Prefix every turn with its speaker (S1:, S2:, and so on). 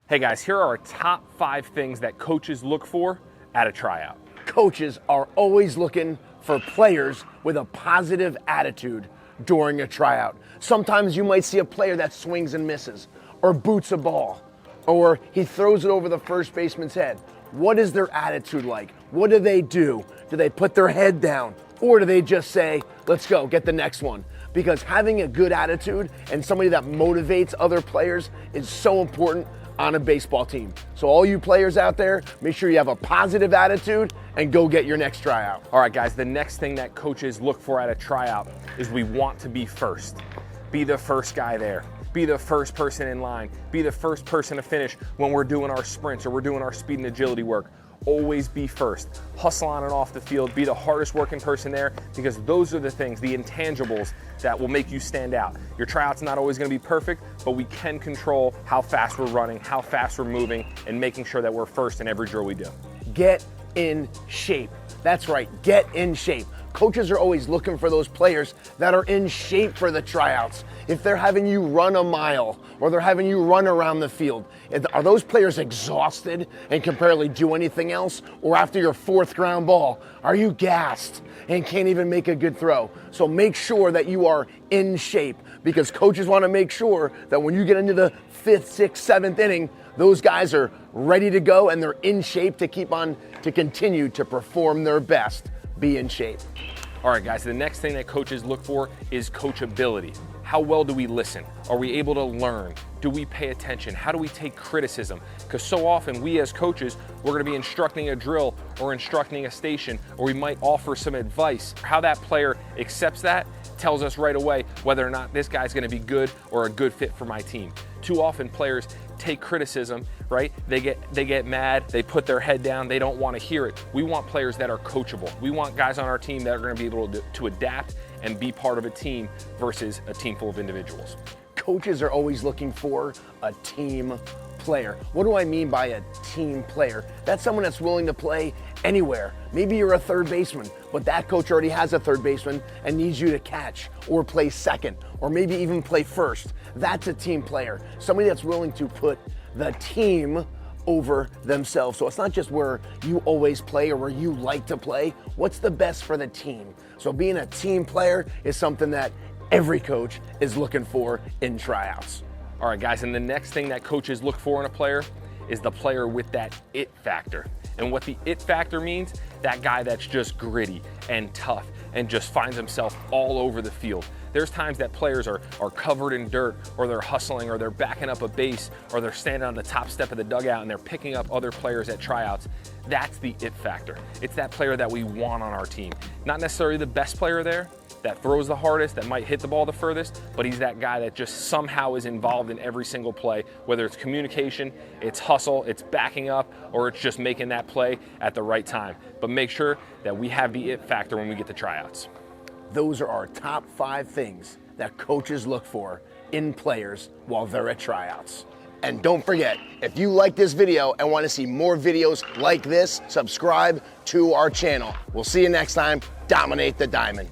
S1: Hey guys, here are our top 5 things that coaches look for at a tryout.
S2: Coaches are always looking for players with a positive attitude during a tryout. Sometimes you might see a player that swings and misses, or boots a ball, or he throws it over the first baseman's head. What is their attitude like? What do? Do they put their head down? Or do they just say, let's go, get the next one? Because having a good attitude and somebody that motivates other players is so important on a baseball team. So all you players out there, make sure you have a positive attitude and go get your next tryout.
S1: All right guys, the next thing that coaches look for at a tryout is we want to be first. Be the first guy there. Be the first person in line. Be the first person to finish when we're doing our sprints or we're doing our speed and agility work. Always be first. Hustle on and off the field. Be the hardest working person there, because those are the things, the intangibles, that will make you stand out. Your tryout's not always going to be perfect, but we can control how fast we're running, how fast we're moving, and making sure that we're first in every drill we do.
S2: Get in shape. That's right, get in shape. Coaches are always looking for those players that are in shape for the tryouts. If they're having you run a mile or they're having you run around the field, are those players exhausted and can barely do anything else? Or after your 4th ground ball, are you gassed and can't even make a good throw? So make sure that you are in shape, because coaches want to make sure that when you get into the 5th, 6th, 7th inning, those guys are ready to go and they're in shape to continue to perform their best. Be in shape.
S1: All right guys, the next thing that coaches look for is coachability. How well do we listen? Are we able to learn? Do we pay attention? How do we take criticism? Because so often we as coaches, we're going to be instructing a drill or instructing a station, or we might offer some advice. How that player accepts that tells us right away whether or not this guy's going to be good or a good fit for my team. Too often players take criticism, right? They get mad, they put their head down, they don't want to hear it. We want players that are coachable. We want guys on our team that are going to be able to adapt and be part of a team versus a team full of individuals.
S2: Coaches are always looking for a team player. What do I mean by a team player? That's someone that's willing to play anywhere. Maybe you're a third baseman, but that coach already has a third baseman and needs you to catch or play second, or maybe even play first. That's a team player. Somebody that's willing to put the team over themselves. So it's not just where you always play or where you like to play. What's the best for the team? So being a team player is something that every coach is looking for in tryouts.
S1: All right guys, and the next thing that coaches look for in a player is the player with that it factor. And what the it factor means, that guy that's just gritty and tough and just finds himself all over the field. There's times that players are covered in dirt, or they're hustling, or they're backing up a base, or they're standing on the top step of the dugout and they're picking up other players at tryouts. That's the it factor. It's that player that we want on our team. Not necessarily the best player there, that throws the hardest, that might hit the ball the furthest, but he's that guy that just somehow is involved in every single play, whether it's communication, it's hustle, it's backing up, or it's just making that play at the right time. But make sure that we have the it factor when we get to tryouts.
S2: Those are our top 5 things that coaches look for in players while they're at tryouts. And don't forget, if you like this video and want to see more videos like this, subscribe to our channel. We'll see you next time. Dominate the diamond.